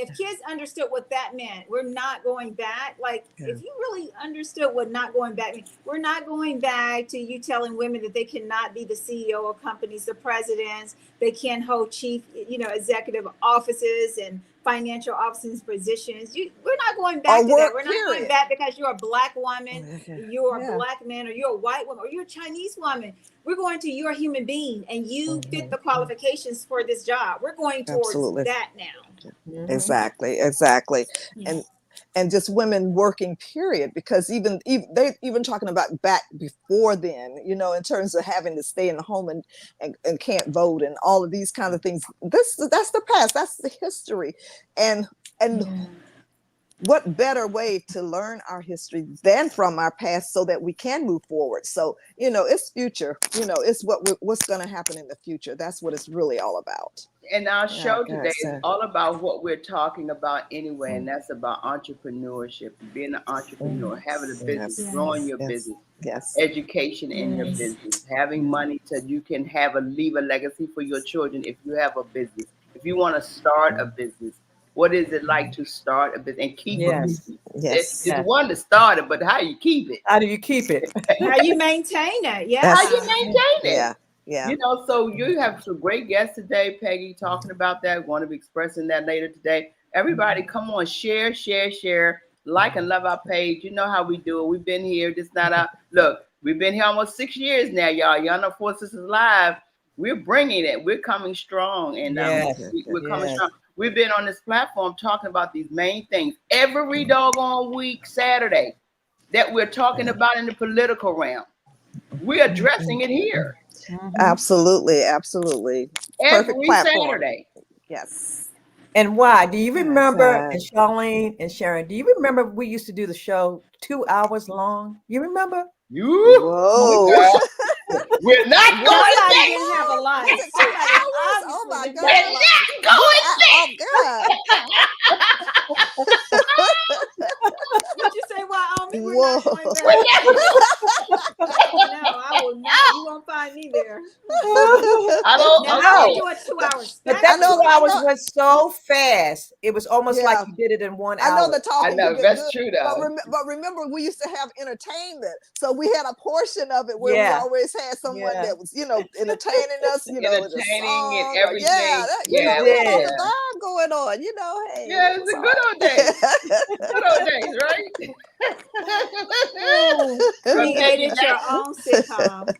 if kids understood what that meant, we're not going back. Like, Yeah. if you really understood what not going back means, we're not going back to you telling women that they cannot be the CEO of companies, the presidents, they can't hold chief, executive offices and financial offices positions. We're not going back Or to that. work, We're not going period. back because you're a black woman, you're a Yeah. black man, or you're a white woman, or you're a Chinese woman. We're going to you're a human being and you fit Mhm. the qualifications for this job. We're going towards Absolutely. that now. Mhm. Exactly. Yeah. And just women working, period, because even they even talking about back before then, in terms of having to stay in the home and can't vote and all of these kind of things. That's the past, that's the history. And Yeah. what better way to learn our history than from our past so that we can move forward? So, it's future, it's what's going to happen in the future. That's what it's really all about. And our show Yeah, today is so- all about what we're talking about anyway, and that's about entrepreneurship, being an entrepreneur, having a business, Yes. growing your Yes. business, Yes. education in your Yes. business, having money so you can leave a legacy for your children if you have a business. If you want to start a business, what is it like to start a business and keep a Yes. business? Yes. It's one to start it, but how you keep it? How do you keep it? How you maintain it? Yeah. How That's- you maintain it? Yeah. Yeah. So you have some great guests today, Peggy, talking about that. Going to be expressing that later today. Everybody, come on, share, like and love our page. You know how we do it. We've been here. This not our look. We've been here almost 6 years now, y'all. Y'all know 4SISTERS Live. We're bringing it. We're coming strong, and Yes. we're coming Yes. strong. We've been on this platform talking about these main things every doggone week, Saturday, that we're talking about in the political realm. We're addressing it here. Absolutely. Perfect Every platform. Saturday. Yes. And why? Do you remember, Yes. and Charlene and Sharon, do you remember we used to do the show 2 hours long? You remember? Whoa. We're not going Somebody back. didn't have a life. Was it 2 Somebody hours? Oh my obviously God. didn't have a life. We're not going Oh God. What you say? Why, Omi? We're Whoa. not going back. No, I will not. You won't find me there. I don't Now, I know. can do a 2 hour But special. that I know- 2 hours I know- went so fast. It was almost like Yeah. you did it in 1 I hour. know the talking I know, could get that's good, true, though. But remember, we used to have entertainment, so we had a portion of it where we Yeah. always had someone Yeah. that was, entertaining us, with a Entertaining and song, or- everything. yeah, that, Yeah, we had all yeah. the vibe going on, hey. Yeah, it's the good old days. Good old days, right? Created your own sitcom.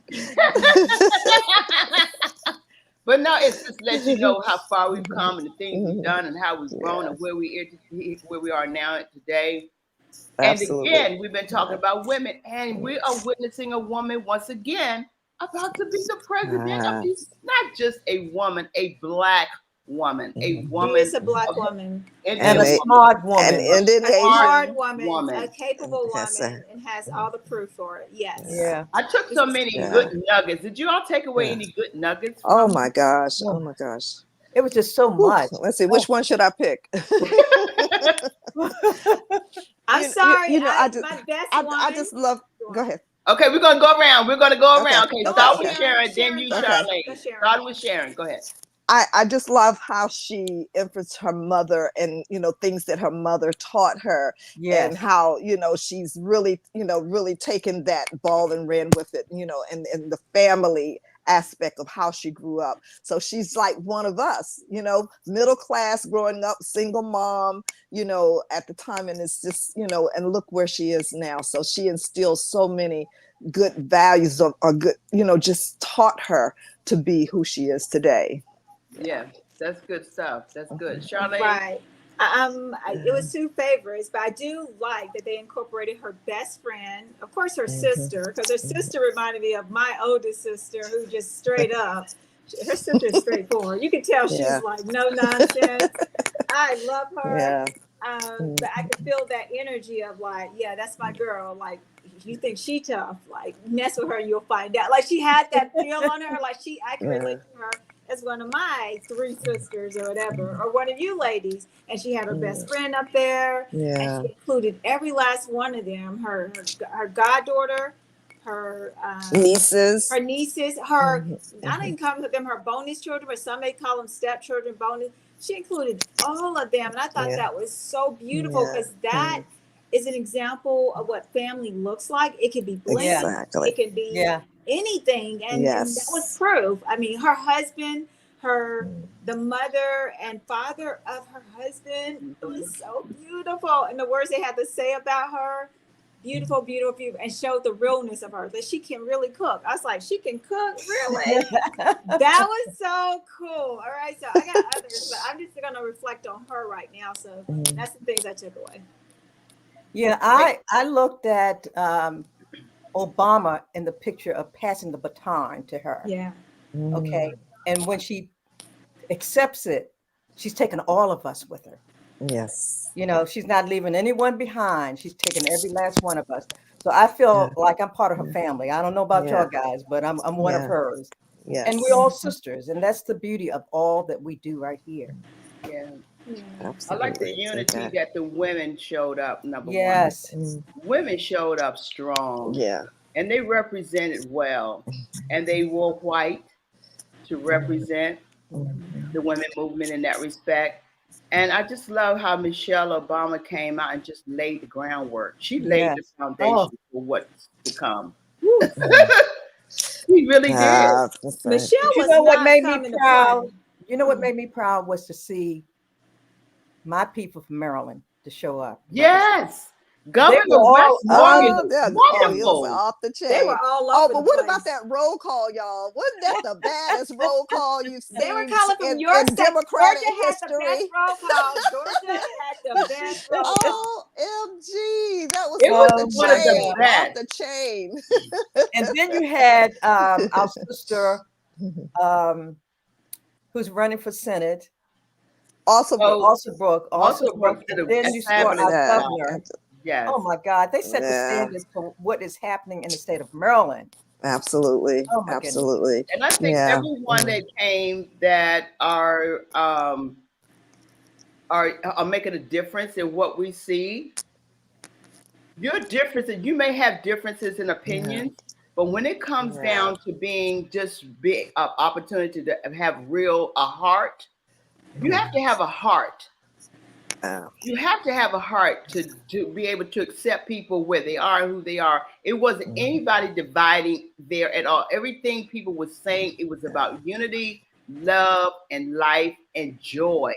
But no, it's just let you know how far we've come and the things we've done and how we've grown and where we are now today. Absolutely. And again, we've been talking about women, and we are witnessing a woman once again about to be the president of these, not just a woman, a black woman, a She woman, is a black woman. And a a- smart woman. And Indian A Asian. smart woman, woman. a capable Yes, woman, and has all the proof for it. Yes. Yeah. I took so many Yeah. good nuggets. Did you all take away Yeah. any good nuggets? Oh from- my gosh. Oh my gosh. It was just so Whew. much. Let's see, which one should I pick? I'm sorry. I my best I woman. just love. Go ahead. Okay, we're gonna go around. We're gonna go Okay. around. Okay, Go start ahead, with Sharon. Sharon, then you, Sharon, go. Charlene. Go, Sharon. Start with Sharon. Go ahead. I just love how she influenced her mother and things that her mother taught her, Yes. and how she's really really taken that ball and ran with it, and the family aspect of how she grew up. So she's like one of us, middle class, growing up, single mom, at the time, and it's just and look where she is now. So she instills so many good values of good, just taught her to be who she is today. Yeah, that's good stuff. That's good. Charlene. Right. It was two favorites, but I do like that they incorporated her best friend, of course, her sister, because her sister reminded me of my oldest sister, who just straight up, her sister is straightforward. You can tell she's Yeah. like no nonsense. I love her. Yeah. But I could feel that energy of like, yeah, that's my girl. Like, you think she tough, like mess with her and you'll find out. Like she had that feel on her, like I can relate to her as one of my three sisters or whatever, or one of you ladies. And she had her best friend up there. Yeah. And she included every last one of them, her goddaughter, her Nieces. her nieces, her I don't even call them her bonus children, but some may call them stepchildren, bonus. she included all of them, and I thought that was so beautiful because that is an example of what family looks like. It can be blended, it can be anything, and that was proof. I mean, her husband, the mother and father of her husband, it was so beautiful, and the words they had to say about her. Beautiful, beautiful, beautiful, and showed the realness of her, that she can really cook. I was like, she can cook, really? That was so cool. All right, so I got others, but I'm just going to reflect on her right now. So that's the things I took away. Yeah, I looked at Obama in the picture of passing the baton to her. Yeah. Okay, and when she accepts it, she's taking all of us with her. Yes. You know, she's not leaving anyone behind. She's taking every last one of us. So I feel like I'm part of her family. I don't know about y'all guys, but I'm one of hers. Yes. And we're all sisters. And that's the beauty of all that we do right here. Yeah. Absolutely. I like the unity that the women showed up, number yes. one. Women showed up strong. Yeah. And they represented well. And they wore white to represent the women movement in that respect. And I just love how Michelle Obama came out and just laid the groundwork. She laid the foundation for what's to come. She really did. Michelle was what made me proud? You know what made me proud was to see my people from Maryland to show up. Yes. Governor West wonderful. Off the chain. They were all over but what about that roll call, y'all? Wasn't that the baddest roll call you've seen? They were calling from your in Democratic history. Georgia had the best roll call. OMG, that was off the chain. And then you had our sister who's running for Senate. Also Brooke. Then you saw our governor. Yes. Oh my God, they set the standards for what is happening in the state of Maryland. Absolutely. Oh my Absolutely. Goodness. And I think everyone that came that are making a difference in what we see. Your differences, you may have differences in opinions, but when it comes down to being just big opportunity to have a heart, you have to have a heart. You have to have a heart to be able to accept people where they are and who they are. It wasn't anybody dividing there at all. Everything people were saying, it was about unity, love, and life, and joy.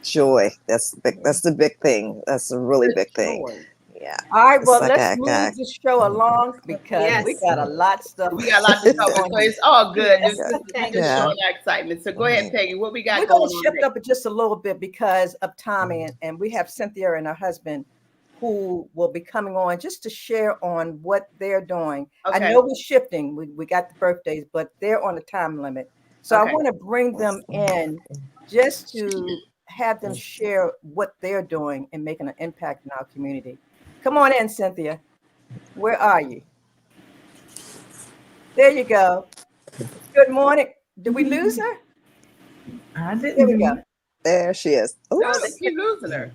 Joy. That's the big thing. That's a really big thing. Yeah. All right, well, let's move this show along because we got a lot of stuff. We got a lot to talk about, so it's all good. Just showing our excitement. So go ahead, Peggy. What we got going on? We're going to shift up just a little bit because of Tommy, and we have Cynthia and her husband who will be coming on just to share on what they're doing. I know we're shifting. We got the birthdays, but they're on a time limit. So I want to bring them in just to have them share what they're doing and making an impact in our community. Come on in, Cynthia. Where are you? There you go. Good morning. Did we lose her? I didn't. There we go. There she is. No, I think you're losing her.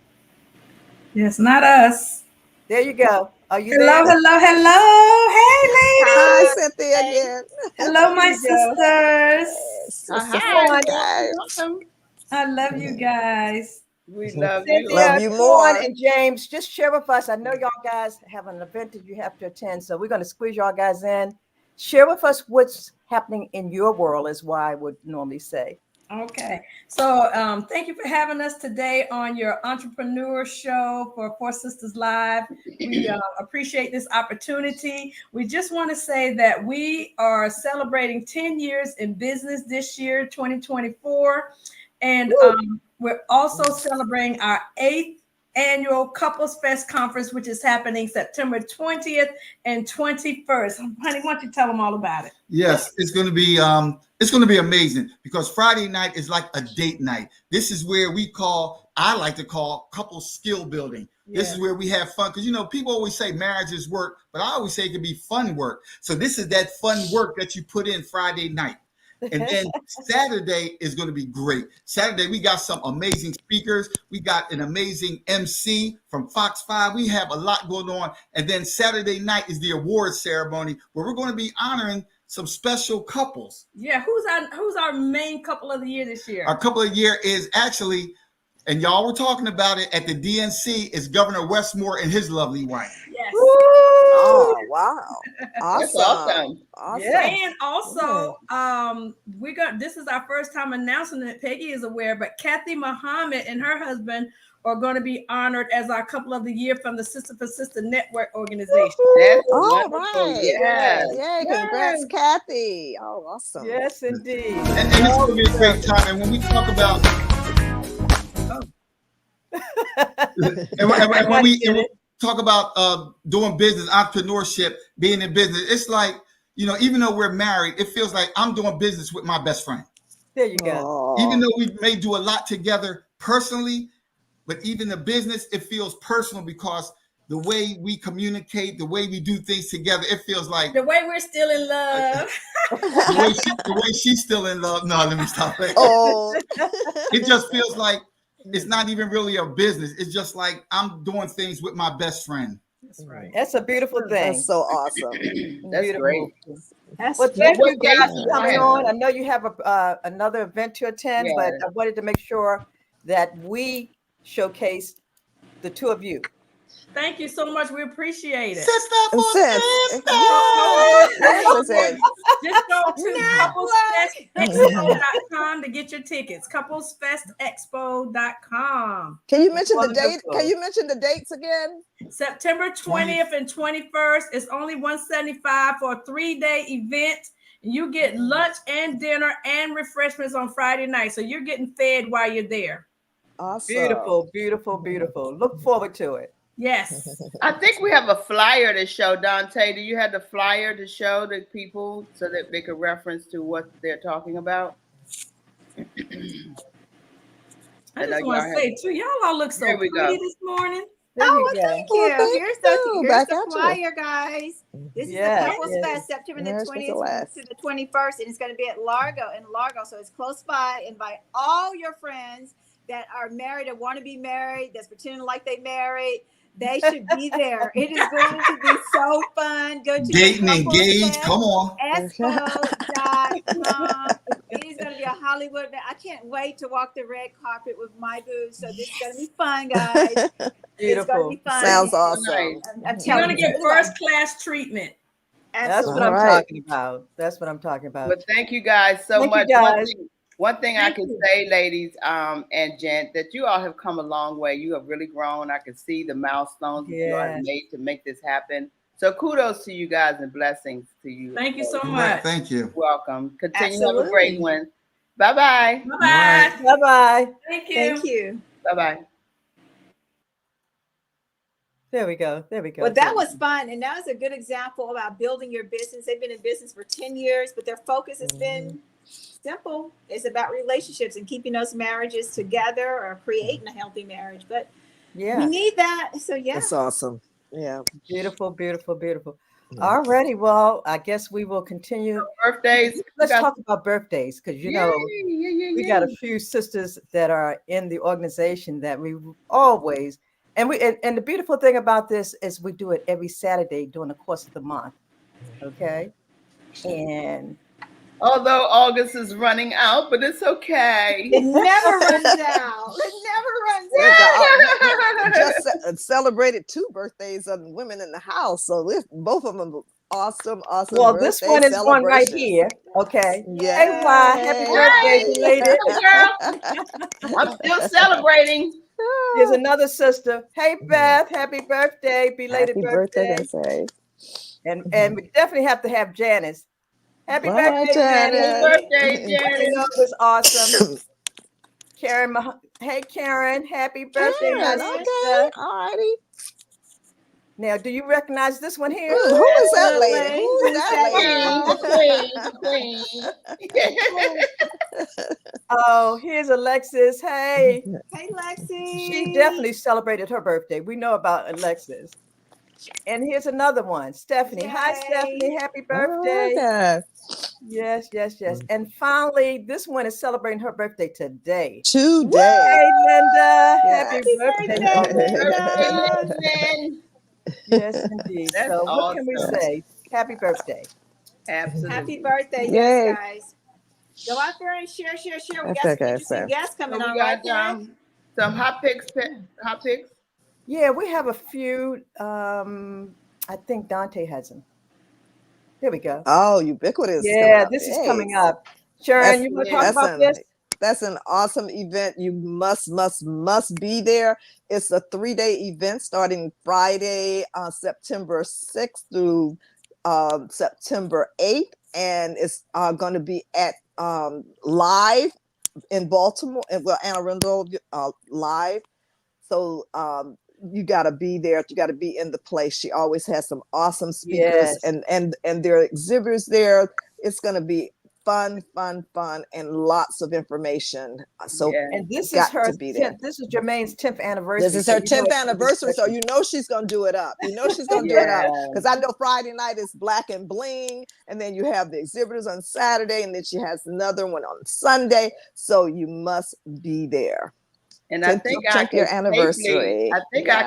Yes, not us. There you go. Are you there? Hello. Hey, ladies. Hi, Cynthia again. Hello, my sisters. Hi. Welcome. I love you guys. We love Cynthia, you. Love you more. And James, just share with us. I know y'all guys have an event that you have to attend, so we're going to squeeze y'all guys in. Share with us what's happening in your world, is what I would normally say. Okay, so thank you for having us today on your entrepreneur show for 4SISTERS Live. We appreciate this opportunity. We just want to say that we are celebrating 10 years in business this year, 2024. And we're also celebrating our 8th annual Couples Fest Conference, which is happening September 20th and 21st. Honey, why don't you tell them all about it? Yes, it's going to be amazing because Friday night is like a date night. This is where I like to call couples skill building. This is where we have fun because, people always say marriage is work, but I always say it can be fun work. So this is that fun work that you put in Friday night. And then Saturday is going to be great. Saturday, we got some amazing speakers. We got an amazing MC from Fox 5. We have a lot going on. And then Saturday night is the awards ceremony where we're going to be honoring some special couples. Yeah, who's our main couple of the year this year? Our couple of the year is actually, and y'all were talking about it at the DNC, is Governor Westmore and his lovely wife. Yes. Oh, wow. That's Awesome. awesome. Yeah. And also, this is our first time announcing it. Peggy is aware, but Kathy Muhammad and her husband are going to be honored as our couple of the year from the Sister for Sister Network organization. That's All wonderful. right. Yes. Yay. Congrats, Kathy. Oh, awesome. Yes, indeed. And it's going to be a great time. And when we talk about, and when we talk about doing business, entrepreneurship, being in business, it's like, you know, even though we're married, it feels like I'm doing business with my best friend. There you go. Oh. Even though we may do a lot together personally, but even the business, it feels personal because the way we communicate, the way we do things together, it feels like The way we're still in love. the way she's still in love. No, let me stop. Oh. It just feels like it's not even really a business. It's just like I'm doing things with my best friend. That's right. That's a beautiful thing. That's so awesome. That's Beautiful. great. That's Well, thank What you guys days for do you coming have? on. I know you have another event to attend, Yeah. but I wanted to make sure that we showcased the two of you. Thank you so much. We appreciate it. Sister for sister. Yes. Just go to couplesfestexpo.com to get your tickets. Couplesfestexpo.com. Can you mention the date? Wonderful. Can you mention the dates again? September 20th and 21st. It's only $175 for a 3-day event. You get lunch and dinner and refreshments on Friday night. So you're getting fed while you're there. Awesome. Beautiful, beautiful, beautiful. Look forward to it. Yes. I think we have a flyer to show, Dante. Do you have the flyer to show the people so that they could reference to what they're talking about? I know just y'all want to have- say, too, y'all all look so There we pretty go. this morning. There Oh, you well, go. thank you. Well, thank Here's you. the Back at you. flyer, guys. This is Yes, the Couples yes. Fest, September the There's the 20th last. to the 21st, and it's going to be at Largo, so it's close by. Invite all your friends that are married or want to be married, that's pretending like they married. They should be there. It is going to be so fun. Go to Dating, engaged. Come on. expo.com. It is going to be a Hollywood event. I can't wait to walk the red carpet with my boo. So this is going to be fun, guys. It's going to Beautiful. be fun. Sounds Nice. awesome. I'm You're telling going to you. get first class treatment. That's what Absolutely. I'm All right. talking about. That's what I'm talking about. But thank you guys so Thank you, much. guys. One thing I Thank can you. say, ladies and gent, that you all have come a long way. You have really grown. I can see the milestones that you all have Yes. made to make this happen. So kudos to you guys and blessings to you. Thank you so Right, much. thank you. Welcome. Continue to have a great Absolutely. one. Bye-bye. Bye-bye. Bye-bye. Thank you. Thank you. Bye-bye. There we go. There we go. Well, that was fun. And that was a good example about building your business. They've been in business for 10 years, but their focus has been simple. It's about relationships and keeping those marriages together or creating a healthy marriage. But we Yeah. need that. So, yeah. That's awesome. Yeah. Beautiful, beautiful, beautiful. Yeah. All righty. Well, I guess we will continue. Birthdays. Let's talk about birthdays because, you know, we got a few sisters that are in the organization that we always, and the beautiful thing about this is we do it every Saturday during the course of the month. Okay. And Although August is running out, but it's okay. It never runs out. It never runs out. Just celebrated 2 birthdays of women in the house. So both of them awesome. well, this birthday one is one right celebrations. here. Okay. Yeah. Hey, why? Happy birthday, belated. Girl, I'm still celebrating. Here's another sister. Hey, Beth. Happy birthday, belated Happy birthday. birthday. And we definitely have to have Janice. Happy Bye, birthday, Janice. Janice. Birthday, You Janet. know, it was awesome. Karen, hey, Karen. Happy birthday, my Karen, sister. okay. All righty. Now, do you recognize this one here? Who is that lady? Absolutely. Who is that Queen, lady? Oh, here's Alexis. Hey. Hey, Lexi. She definitely celebrated her birthday. We know about Alexis. And here's another one, Stephanie. Hi, Yay. Stephanie. Happy birthday. Okay. Yes, yes, yes. And finally, this one is celebrating her birthday today. Today. Hey, Linda. Yes. Happy birthday. birthday. Yes, indeed. That's So what can we awesome. say? Happy birthday. Absolutely. Happy birthday, Yay. yes, guys. Go out there and share. We That's got some okay, interesting so. guests coming So we on, right, got Peg? some hot picks. Hot picks. Yeah, we have a few. I think Dante has them. There we go. Oh, Ubiquitous is coming Yeah, up. this is Hey, coming up. Sharon, that's you want to talk Yeah. about this? that's an awesome event. You must be there. It's a 3-day event starting Friday, September 6th through September 8th, and it's going to be at live in Baltimore, well, Anne Arundel live. So you got to be there. You got to be in the place. She always has some awesome speakers, Yes. and there are exhibitors there. It's going to be fun, and lots of information. So Yeah. And this is got her to be there. 10th. This is Jermaine's 10th anniversary. This is so her you know 10th it's gonna be anniversary, so special. you know she's gonna do it up. You know she's gonna do it up because I know Friday night is Black and Bling, and then you have the exhibitors on Saturday, and then she has another one on Sunday. So you must be there. And I think I 10th can year safely, anniversary. I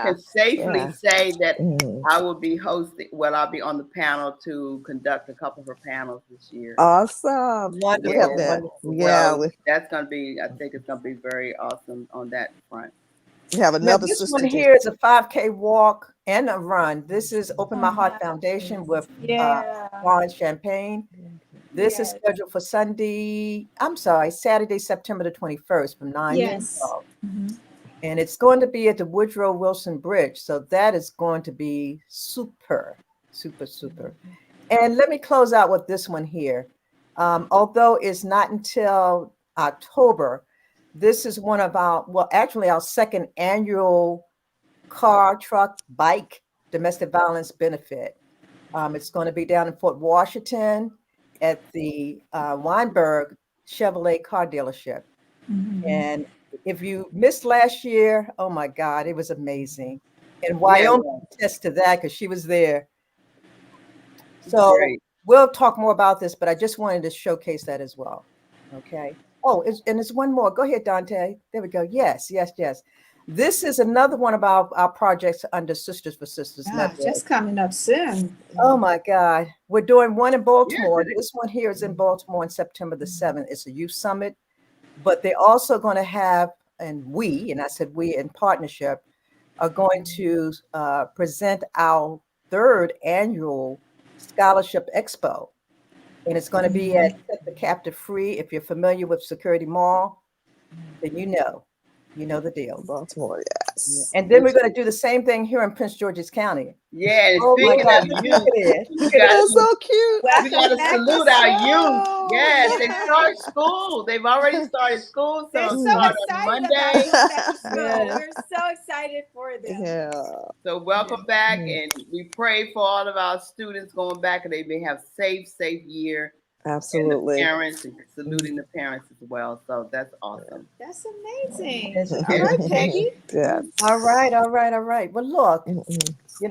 can safely say that Mhm. I will be hosting. Well, I'll be on the panel to conduct a couple of her panels this year. Awesome. Wonderful, We have that. wonderful. Yeah, So that's gonna be. I think it's gonna be very awesome on that front. we have Now, another this sister. one here is a 5K walk and a run. This is Open My Heart Foundation with Yeah. Florence Champagne. This is Yes. scheduled for Saturday, September the 21st from 9 to Yes. 12. Mhm. And it's going to be at the Woodrow Wilson Bridge. So that is going to be super. And let me close out with this one here. Although it's not until October, this is one of our second annual car, truck, bike domestic violence benefit. It's going to be down in Fort Washington at the Weinberg Chevrolet car dealership. Mhm. And if you missed last year, oh my God, it was amazing. And Wyoming attests to that because she was there. So Great. we'll talk more about this, but I just wanted to showcase that as well. Okay. Oh, and there's one more. Go ahead, Dante. There we go. Yes. This is another one of our projects under Sisters for Sisters Network. Just coming up soon. Oh my God. We're doing one in Baltimore. Yes, This one here is in Baltimore on September the 7th. It's a youth summit, but they're also going to have, and I said we in partnership, are going to present our 3rd annual Scholarship Expo. And it's going to be at Set the Captive Free. If you're familiar with Security Mall, then you know the deal. Baltimore, yes. And then we're going to do the same thing here in Prince George's County. Yeah. And Oh my speaking God, of look youth, at we it. That's so cute. we got to salute our youth. Yes, they start school. They've already started school. They're So so start excited on about Monday. going back to school. Yeah. We're so excited for them. Yeah. So welcome back, and we pray for all of our students going back, and they may have safe year. Absolutely. And the parents, and saluting the parents as well. So that's awesome. That's amazing. Yes, it All right, is. Peggy. Yeah. All right. Well, look,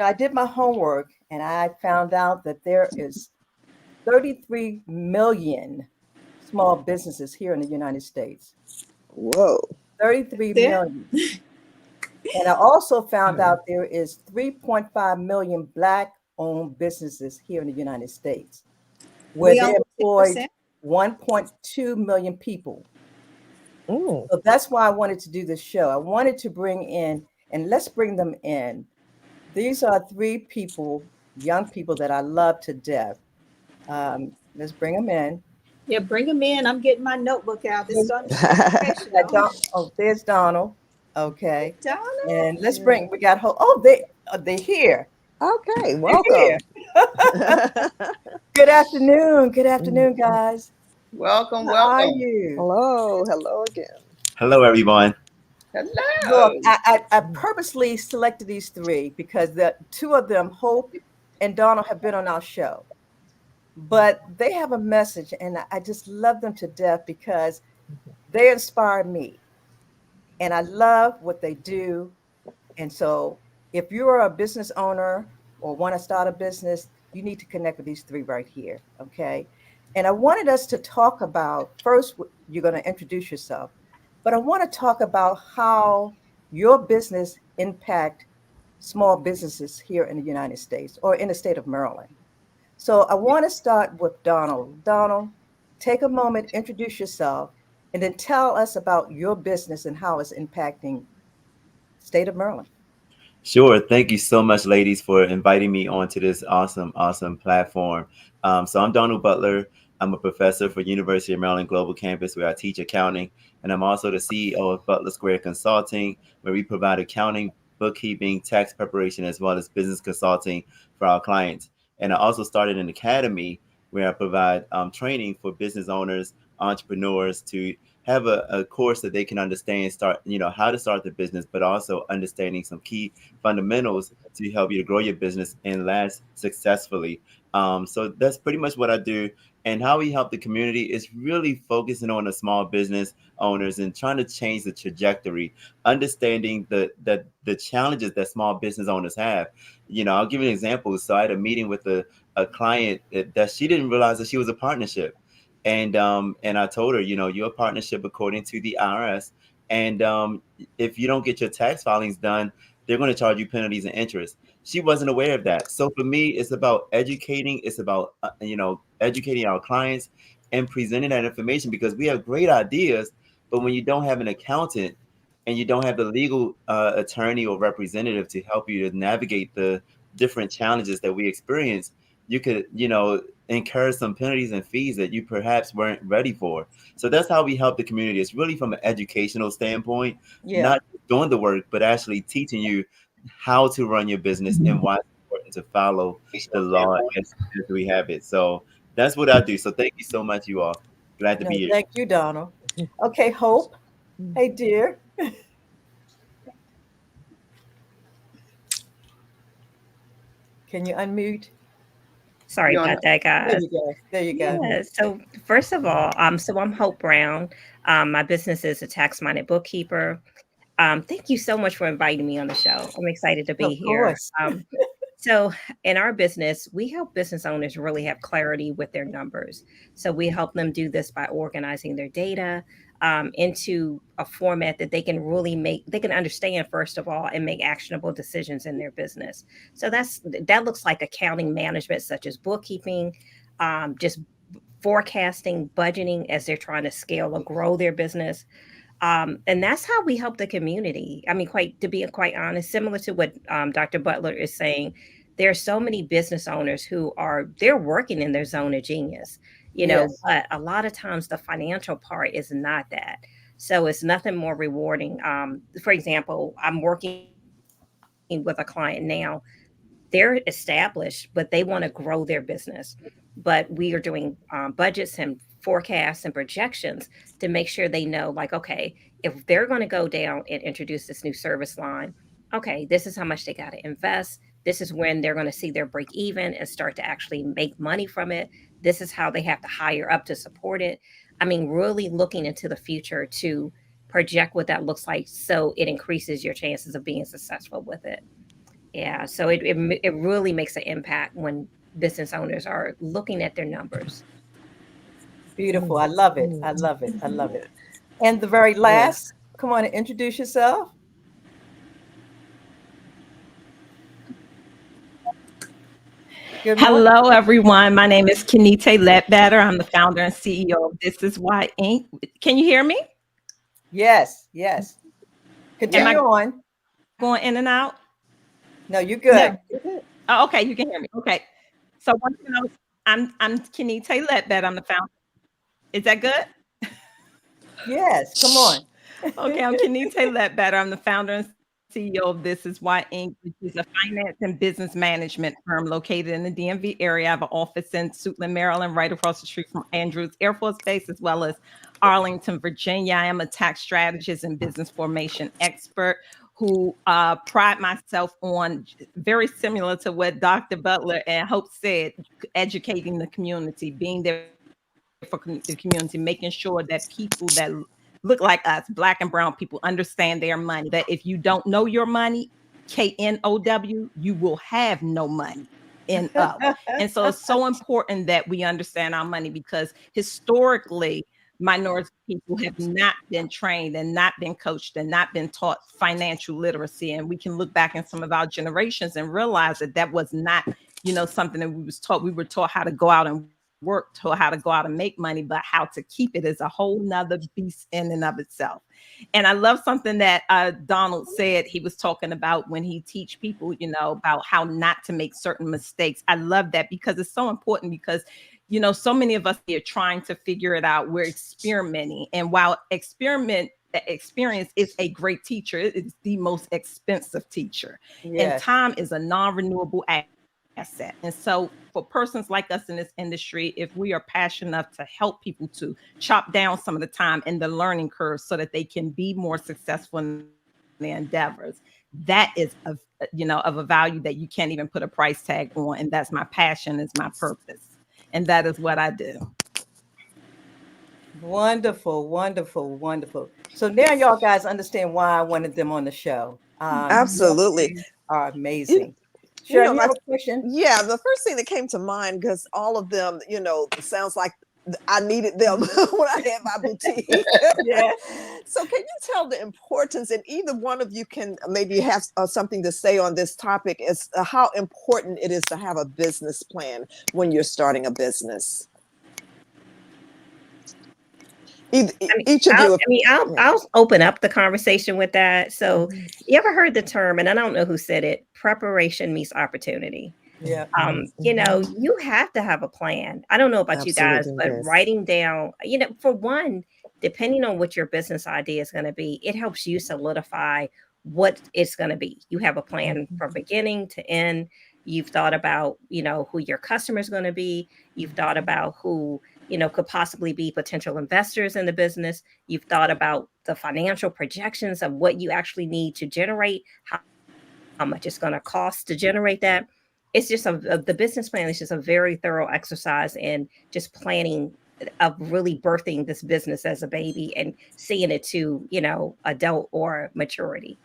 I did my homework and I found out that there is 33 million small businesses here in the United States. Whoa. 33 million. And I also found out there is 3.5 million Black-owned businesses here in the United States, where they employ 1.2 million people. Mm. So that's why I wanted to do this show. I wanted to bring in, and let's bring them in. These are 3 people, young people that I love to death. Let's bring them in. Yeah, bring them in. I'm getting my notebook out. This is going to be there's Donald. Okay. Donald. And let's bring, we got, they're here. Okay, welcome. Good afternoon, guys. Welcome. How are you? Hello again. Hello, everyone. Hello. Look, I purposely selected these 3 because the 2 of them, Hope and Donald, have been on our show. But they have a message, and I just love them to death because they inspire me. And I love what they do. And so if you're a business owner or want to start a business, you need to connect with these 3 right here, okay? And I wanted us to talk about, first, you're going to introduce yourself, but I want to talk about how your business impact small businesses here in the United States or in the state of Maryland. So I want to start with Donald. Donald, take a moment, introduce yourself, and then tell us about your business and how it's impacting state of Maryland. Sure. Thank you so much, ladies, for inviting me onto this awesome platform. So I'm Donald Butler. I'm a professor for University of Maryland Global Campus, where I teach accounting, and I'm also the CEO of Butler Square Consulting, where we provide accounting, bookkeeping, tax preparation, as well as business consulting for our clients. And I also started an academy where I provide training for business owners, entrepreneurs to have a course that they can understand, how to start the business, but also understanding some key fundamentals to help you to grow your business and last successfully. So that's pretty much what I do. And how we help the community is really focusing on the small business owners and trying to change the trajectory, understanding the challenges that small business owners have. I'll give you an example. So I had a meeting with a client that she didn't realize that she was a partnership. And I told her, you're a partnership according to the IRS. And if you don't get your tax filings done, they're going to charge you penalties and interest. She wasn't aware of that. So for me, it's about educating. It's about, educating our clients and presenting that information, because we have great ideas, but when you don't have an accountant and you don't have the legal attorney or representative to help you to navigate the different challenges that we experience, you could, incur some penalties and fees that you perhaps weren't ready for. So that's how we help the community. It's really from an educational standpoint, not doing the work, but actually teaching you how to run your business and why it's important to follow the law as we have it. So that's what I do. So thank you so much, you all. Glad to be here. Thank you, Donald. Okay, Hope. Hey, dear. Can you unmute? Sorry about that, guys. There you go. There you go. Yeah, so first of all, so I'm Hope Brown. My business is a tax-minded bookkeeper. Thank you so much for inviting me on the show. I'm excited to be here. So in our business, we help business owners really have clarity with their numbers. So we help them do this by organizing their data into a format that they can understand, first of all, and make actionable decisions in their business. So that looks like accounting management, such as bookkeeping, just forecasting, budgeting as they're trying to scale or grow their business. And that's how we help the community. I mean, to be quite honest, similar to what Dr. Butler is saying, there are so many business owners they're working in their zone of genius, but a lot of times the financial part is not that. So it's nothing more rewarding. For example, I'm working with a client now. They're established, but they want to grow their business. But we are doing budgets and forecasts and projections to make sure they know, like, okay, if they're going to go down and introduce this new service line, okay, this is how much they got to invest. This is when they're going to see their break even and start to actually make money from it. This is how they have to hire up to support it. I mean, really looking into the future to project what that looks like so it increases your chances of being successful with it. Yeah, so it really makes an impact when business owners are looking at their numbers. Beautiful. I love it. I love it. I love it. And the very last, come on and introduce yourself. Hello, everyone. My name is Kenite Ledbetter. I'm the founder and CEO of This Is Why Inc. Can you hear me? Yes. Continue on. Going in and out? No, you're good. No. Oh, okay, you can hear me. Okay. So I'm Kenite Ledbetter. I'm the founder. Is that good? Yes. Come on. Okay, I'm Kenite Ledbetter. I'm the founder and CEO of This Is Why Inc., which is a finance and business management firm located in the DMV area. I have an office in Suitland, Maryland, right across the street from Andrews Air Force Base, as well as Arlington, Virginia. I am a tax strategist and business formation expert who pride myself on, very similar to what Dr. Butler and Hope said, educating the community, being there for the community, making sure that people that look like us, Black and brown people, understand their money. That if you don't know your money, KNOW, you will have no money. And so it's so important that we understand our money, because historically, minority people have not been trained and not been coached and not been taught financial literacy. And we can look back in some of our generations and realize that was not something that we were taught how to go out and work, taught how to go out and make money, but how to keep it is a whole nother beast in and of itself. And I love something that Donald said. He was talking about when he teach people, about how not to make certain mistakes. I love that because it's so important because, so many of us are trying to figure it out. We're experimenting. And while experience is a great teacher, it is the most expensive teacher. Yes. And time is a non-renewable asset. And so for persons like us in this industry, if we are passionate enough to help people to chop down some of the time and the learning curve so that they can be more successful in their endeavors, that is of a value that you can't even put a price tag on. And that's my passion, is my purpose. And that is what I do. Wonderful, wonderful, wonderful. So now y'all guys understand why I wanted them on the show. Absolutely. Are amazing. Sure, you have a question? Yeah, the first thing that came to mind, because all of them, sounds like I needed them when I had my boutique. Yeah. So can you tell the importance, and either one of you can maybe have something to say on this topic, is how important it is to have a business plan when you're starting a business? Each of you. I'll open up the conversation with that. So you ever heard the term, and I don't know who said it, preparation meets opportunity. Yeah. You have to have a plan. I don't know about you guys, but writing down, for one, depending on what your business idea is going to be, it helps you solidify what it's going to be. You have a plan from beginning to end. You've thought about, who your customer is going to be. You've thought about who, could possibly be potential investors in the business. You've thought about the financial projections of what you actually need to generate, how much it's going to cost to generate that. It's just the business plan is just a very thorough exercise in just planning of really birthing this business as a baby and seeing it to, adult or maturity.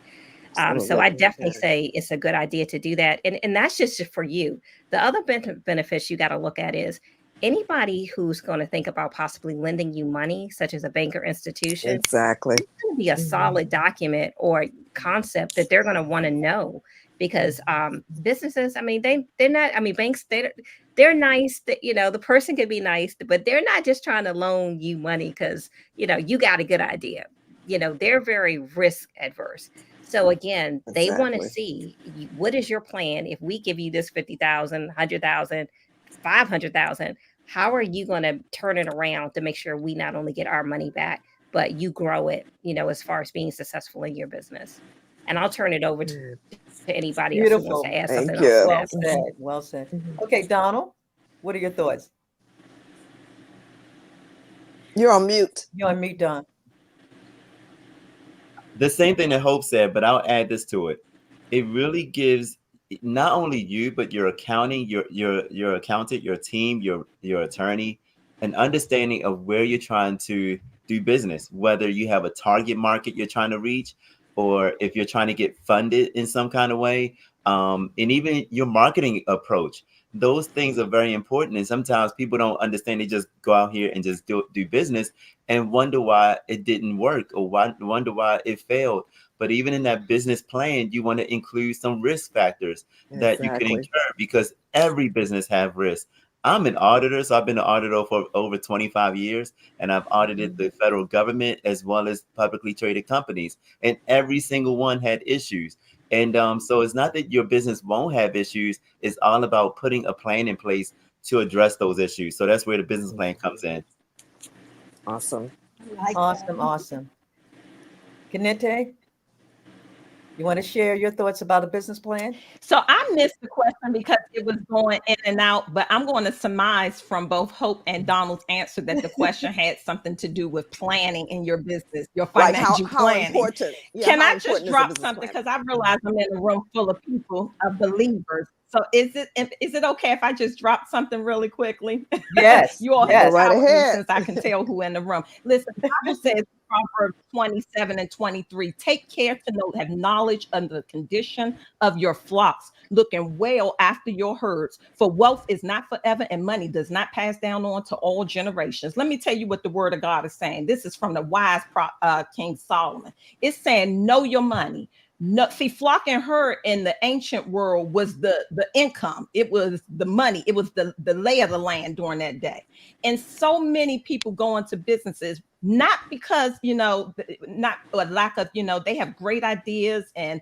So I definitely say it's a good idea to do that. And that's just for you. The other benefits you got to look at is anybody who's going to think about possibly lending you money, such as a bank or institution. Exactly. It's going to be a solid document or concept that they're going to want to know, because businesses, they're not, banks, they're nice, that, the person can be nice, but they're not just trying to loan you money because, you got a good idea. They're very risk adverse. So again, they want to see, what is your plan? If we give you this 50,000, 100,000, 500,000, how are you going to turn it around to make sure we not only get our money back, but you grow it, as far as being successful in your business? And I'll turn it over to anybody else who wants to add something else. Well said. Okay, Donald, what are your thoughts? You're on mute. You're on mute, Don. The same thing that Hope said, but I'll add this to it. It really gives not only you, but your accounting, your accountant, your team, your attorney, an understanding of where you're trying to do business, whether you have a target market you're trying to reach, or if you're trying to get funded in some kind of way, and even your marketing approach. Those things are very important. And sometimes people don't understand. They just go out here and just do business and wonder why it didn't work, or wonder why it failed. But even in that business plan, you want to include some risk factors that you can incur, because every business have risk. I'm an auditor, so I've been an auditor for over 25 years, and I've audited the federal government as well as publicly traded companies, and every single one had issues. And so it's not that your business won't have issues. It's all about putting a plan in place to address those issues. So that's where the business plan comes in. Awesome. Awesome. Kanete, you want to share your thoughts about a business plan? So I missed the question because it was going in and out, but I'm going to surmise from both Hope and Donald's answer that the question had something to do with planning in your business, your financial planning. How important? Can I just drop something? Because I realize I'm in a room full of people, of believers. So is it okay if I just drop something really quickly? Yes. You all go right ahead. Since I can tell who in the room. Listen, the Bible says, Proverbs 27 and 23, take care to know, have knowledge of the condition of your flocks, looking well after your herds. For wealth is not forever, and money does not pass down on to all generations. Let me tell you what the word of God is saying. This is from the wise King Solomon. It's saying, know your money. No, see, flock and herd in the ancient world was the income. It was the money. It was the lay of the land during that day. And so many people go into businesses, not because, not a lack of, they have great ideas and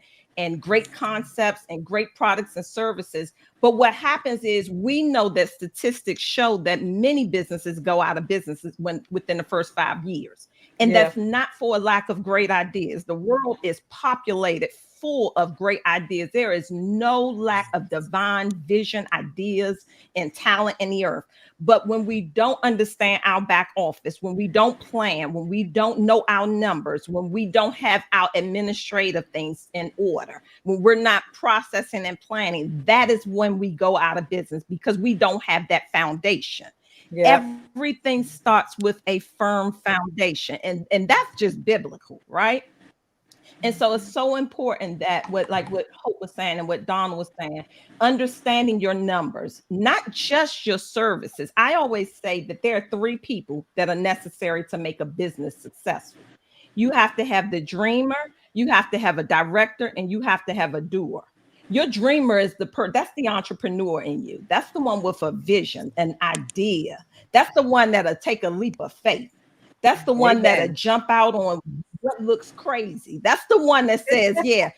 great concepts and great products and services. But what happens is, we know that statistics show that many businesses go out of businesses within the first 5 years. And that's not for a lack of great ideas. The world is populated full of great ideas. There is no lack of divine vision, ideas, and talent in the earth. But when we don't understand our back office, when we don't plan, when we don't know our numbers, when we don't have our administrative things in order, when we're not processing and planning, that is when we go out of business, because we don't have that foundation. Everything starts with a firm foundation, and that's just biblical, right? And so it's so important that what Hope was saying and what Don was saying, understanding your numbers, not just your services. I always say that there are 3 people that are necessary to make a business successful. You have to have the dreamer, you have to have a director, and you have to have a doer. Your dreamer is that's the entrepreneur in you. That's the one with a vision, an idea. That's the one that'll take a leap of faith. That's the one that'll jump out on what looks crazy. That's the one that says, yeah,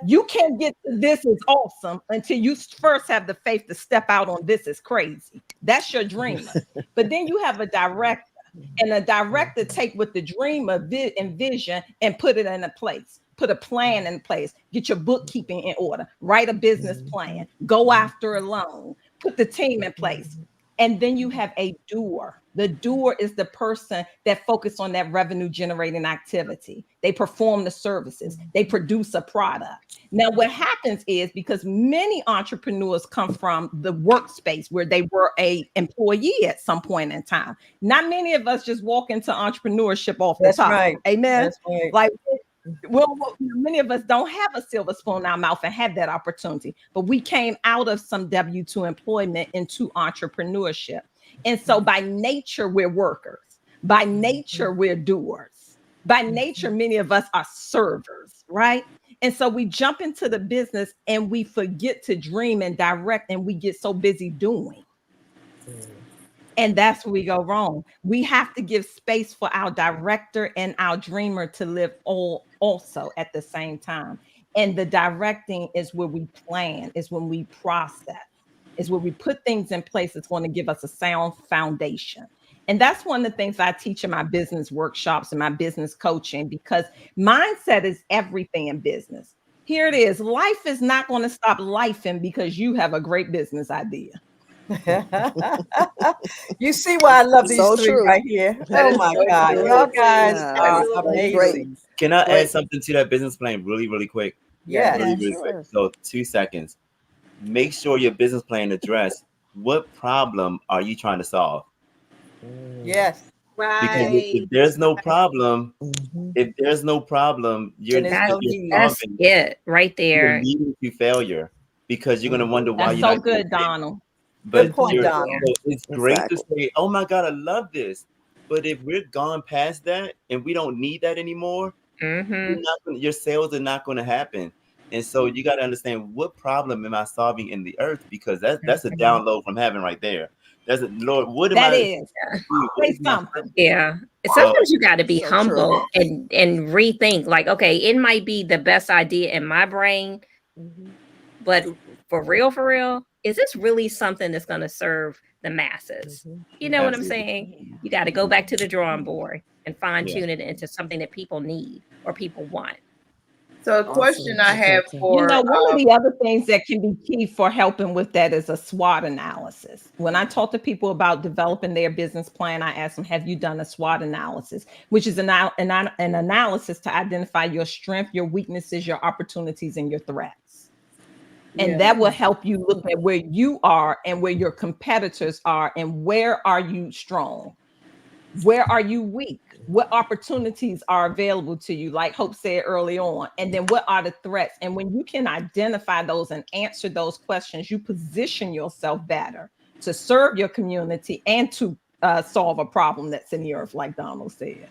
you can't get to this is awesome until you first have the faith to step out on this is crazy. That's your dreamer. But then you have a director, and a director take what the dreamer envision and put it in a place. Put a plan in place, get your bookkeeping in order, write a business plan, go after a loan, put the team in place. And then you have a doer. The doer is the person that focuses on that revenue generating activity. They perform the services, they produce a product. Now, what happens is, because many entrepreneurs come from the workspace where they were an employee at some point in time. Not many of us just walk into entrepreneurship off the top. Right. Amen. That's right. Like, well, many of us don't have a silver spoon in our mouth and have that opportunity, but we came out of some W-2 employment into entrepreneurship. And so by nature, we're workers. By nature, we're doers. By nature, many of us are servers, right? And so we jump into the business and we forget to dream and direct, and we get so busy doing. And that's where we go wrong. We have to give space for our director and our dreamer to live also at the same time. And the directing is where we plan, is when we process, is where we put things in place that's going to give us a sound foundation. And that's one of the things I teach in my business workshops and my business coaching, because mindset is everything in business. Here it is. Life is not going to stop lifing because you have a great business idea. You see why I love these So 3 true. right here. Oh my God. Y'all guys are amazing. Great. Can I add something to that business plan really, really quick? Yeah. Really quick. So 2 seconds. Make sure your business plan address what problem are you trying to solve? Yes. Right. Because if there's no problem, you're that's it right there. You're leading to failure, because you're going to wonder why. That's you're so not good, Donald. But good point, Donald. It's great to say, oh my God, I love this. But if we're gone past that and we don't need that anymore, your sales are not going to happen. And so you got to understand, what problem am I solving in the earth? Because that's a download from heaven right there. That's Lord, what am that I? Is. Say something. Yeah. Sometimes you got to be humble and rethink. Like, okay, it might be the best idea in my brain, but for real, is this really something that's going to serve the masses? You know what I'm saying? You got to go back to the drawing board and fine tune it into something that people need or people want. So a question I have for one of the other things that can be key for helping with that is a SWOT analysis. When I talk to people about developing their business plan, I ask them, have you done a SWOT analysis, which is an analysis to identify your strength, your weaknesses, your opportunities, and your threats. And that will help you look at where you are and where your competitors are, and where are you strong? Where are you weak? What opportunities are available to you, like Hope said early on? And then what are the threats? And when you can identify those and answer those questions, you position yourself better to serve your community and to solve a problem that's in the earth, like Donald said.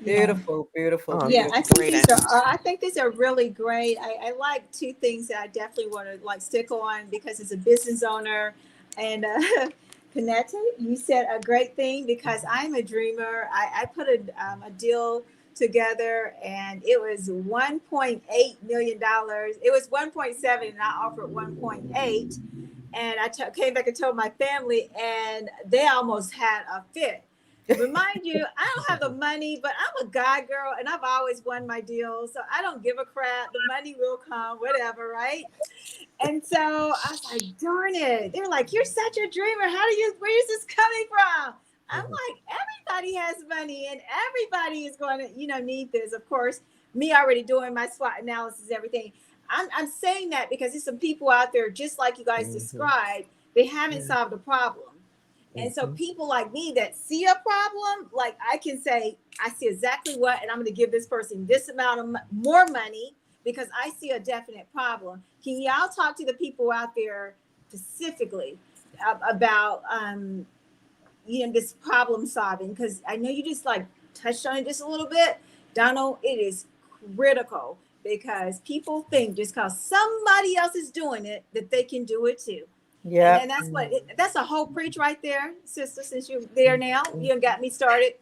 Beautiful, beautiful. Oh, Yeah, yeah, I think great these answers. are. I think these are really great. I like two things that I definitely want to like stick on because as a business owner, and Kaneta, you said a great thing because I'm a dreamer. I put a deal together and it was $1.8 million. It was 1.7 and I offered 1.8, and came back and told my family, and they almost had a fit. But mind you, I don't have the money, but I'm a God girl, and I've always won my deals, so I don't give a crap. The money will come, whatever, right? And so I was like, darn it. They're like, you're such a dreamer. Where is this coming from? I'm like, everybody has money, and everybody is going to, need this. Of course, me already doing my SWOT analysis, everything. I'm saying that because there's some people out there, just like you guys described, they haven't solved a problem. And so people like me that see a problem, like I can say, I see exactly what, and I'm going to give this person this amount of more money because I see a definite problem. Can y'all talk to the people out there specifically about, this problem solving? Because I know you just like touched on it just a little bit. Donald, it is critical because people think just because somebody else is doing it, that they can do it too. Yeah, and that's a whole preach right there, sister. Since you're there now, you got me started.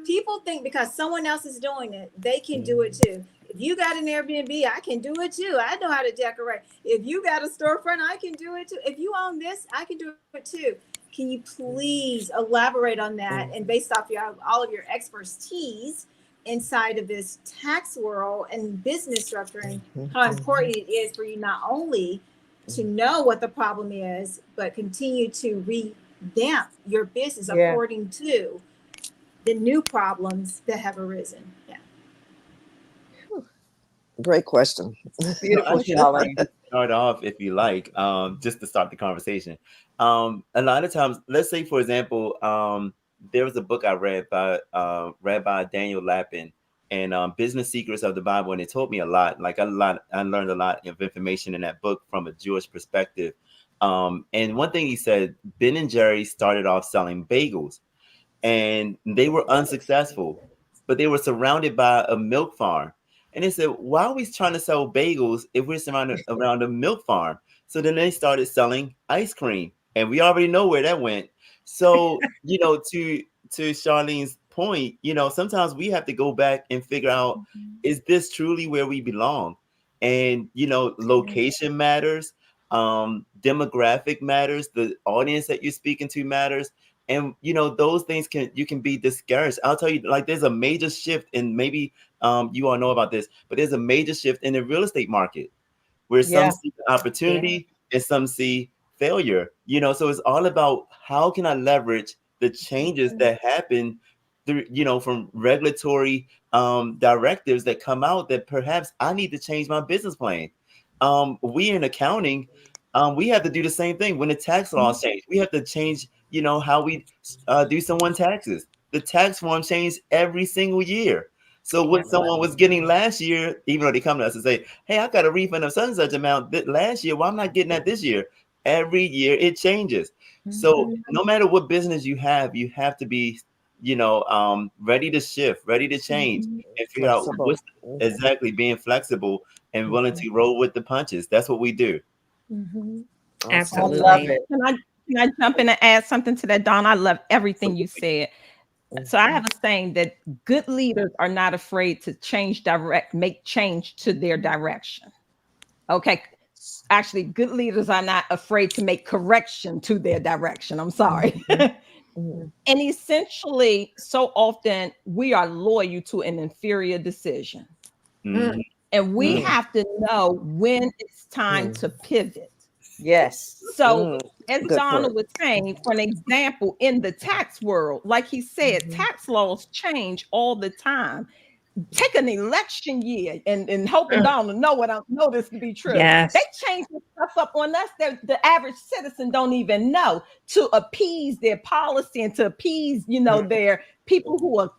People think because someone else is doing it, they can do it too. If you got an Airbnb, I can do it too. I know how to decorate. If you got a storefront, I can do it too. If you own this, I can do it too. Can you please elaborate on that? And based off all of your expertise inside of this tax world and business structuring, how important it is for you not only to know what the problem is, but continue to revamp your business according to the new problems that have arisen. Yeah. Great question. Beautiful, Charlene. Start off if you like, just to start the conversation. A lot of times, let's say, for example, there was a book I read by Daniel Lapin, and Business Secrets of the Bible, and it taught me a lot. I learned a lot of information in that book from a Jewish perspective. And one thing he said, Ben and Jerry started off selling bagels, and they were unsuccessful, but they were surrounded by a milk farm. And they said, why are we trying to sell bagels if we're surrounded around a milk farm? So then they started selling ice cream, and we already know where that went. So, to Charlene's point, sometimes we have to go back and figure out, is this truly where we belong? And, location matters, demographic matters, the audience that you're speaking to matters. And, those things you can be discouraged. I'll tell you, there's a major shift, and maybe you all know about this, but there's a major shift in the real estate market where some see opportunity and some see failure, so it's all about how can I leverage the changes that happen through, from regulatory directives that come out that perhaps I need to change my business plan. We in accounting, we have to do the same thing. When the tax laws change, we have to change, how we do someone's taxes. The tax form changed every single year. So what someone was getting last year, even though they come to us and say, hey, I got a refund of such and such amount last year, well, I'm not getting that this year. Every year it changes. So no matter what business you have to be, ready to shift, ready to change, and figure out what's exactly being flexible and willing to roll with the punches. That's what we do. Absolutely. I love it. Can I jump in and add something to that, Dawn? I love everything you said. So I have a saying that good leaders are not afraid to make change to their direction. Okay. Actually, good leaders are not afraid to make correction to their direction. I'm sorry. And essentially, so often we are loyal to an inferior decision. And we have to know when it's time to pivot. Yes. So as Donna was saying, for an example, in the tax world, like he said, tax laws change all the time. Take an election year and hoping Donna know this to be true. Yes. They change this stuff up on us that the average citizen don't even know, to appease their policy and to appease, their people who are,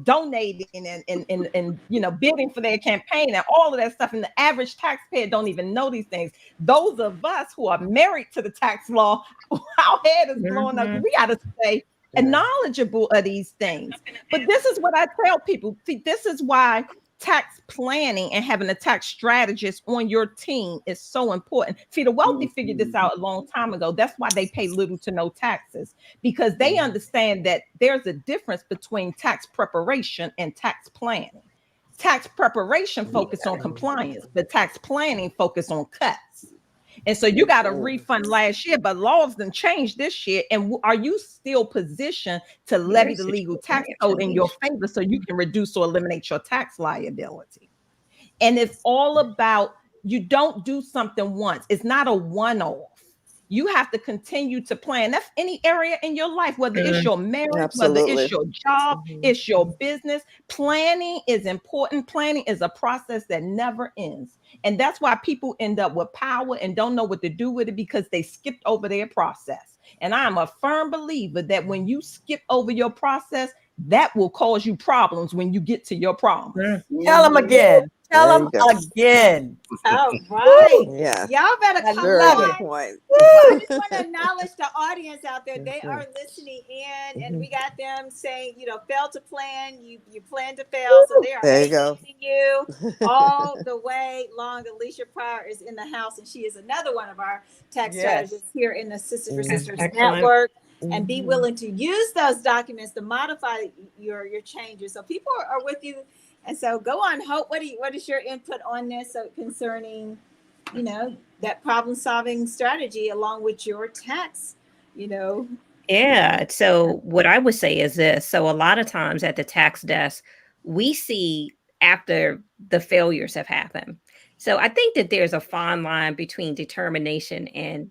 donating and bidding for their campaign and all of that stuff. And the average taxpayer don't even know these things. Those of us who are married to the tax law, our head is blowing up. We got to stay knowledgeable of these things. But this is what I tell people. See, this is why tax planning and having a tax strategist on your team is so important. See, the wealthy figured this out a long time ago. That's why they pay little to no taxes, because they understand that there's a difference between tax preparation and tax planning. Tax preparation focus on compliance, but tax planning focus on cuts. And so you got a refund last year, but laws done changed this year. And are you still positioned to levy the legal tax code in your favor so you can reduce or eliminate your tax liability? And it's all about, you don't do something once. It's not a one-off. You have to continue to plan. That's any area in your life, whether it's your marriage, whether it's your job, it's your business. Planning is important. Planning is a process that never ends. And that's why people end up with power and don't know what to do with it, because they skipped over their process. And I'm a firm believer that when you skip over your process, that will cause you problems when you get to your problem. Tell them again. Tell them again. All right. Yeah. Y'all better come Good on. point. Well, I just want to acknowledge the audience out there. They are listening in, and we got them saying, fail to plan. You plan to fail. So they are educating you all the way long. Alicia Pryor is in the house, and she is another one of our tax strategists here in the Sisters for Sisters Network. And be willing to use those documents to modify your changes. So people are with you. And so go on, Hope. What is your input on this concerning, that problem solving strategy along with your tax, Yeah. So what I would say is this. So a lot of times at the tax desk, we see after the failures have happened. So I think that there's a fine line between determination and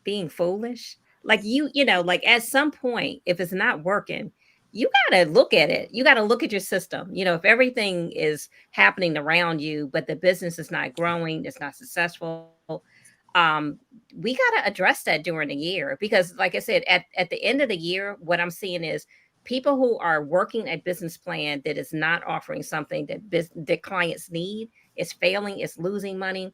being foolish. Like like at some point, if it's not working, you got to look at it. You got to look at your system. If everything is happening around you, but the business is not growing, it's not successful, we got to address that during the year. Because like I said, at the end of the year, what I'm seeing is people who are working a business plan that is not offering something that clients need, is failing, is losing money.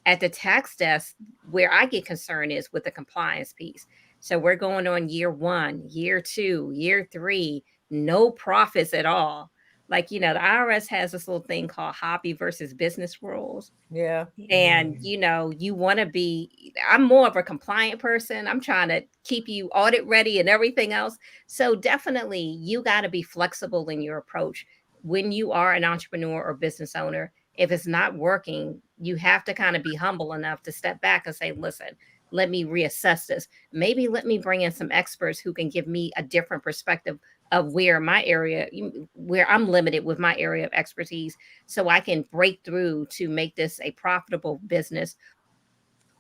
At the tax desk, where I get concerned is with the compliance piece. So we're going on year 1, year 2, year 3, no profits at all. Like, the IRS has this little thing called hobby versus business rules. Yeah. And, you want to be, I'm more of a compliant person. I'm trying to keep you audit ready and everything else. So definitely you got to be flexible in your approach when you are an entrepreneur or business owner. If it's not working, you have to kind of be humble enough to step back and say, listen, let me reassess this. Maybe let me bring in some experts who can give me a different perspective of where I'm limited with my area of expertise, so I can break through to make this a profitable business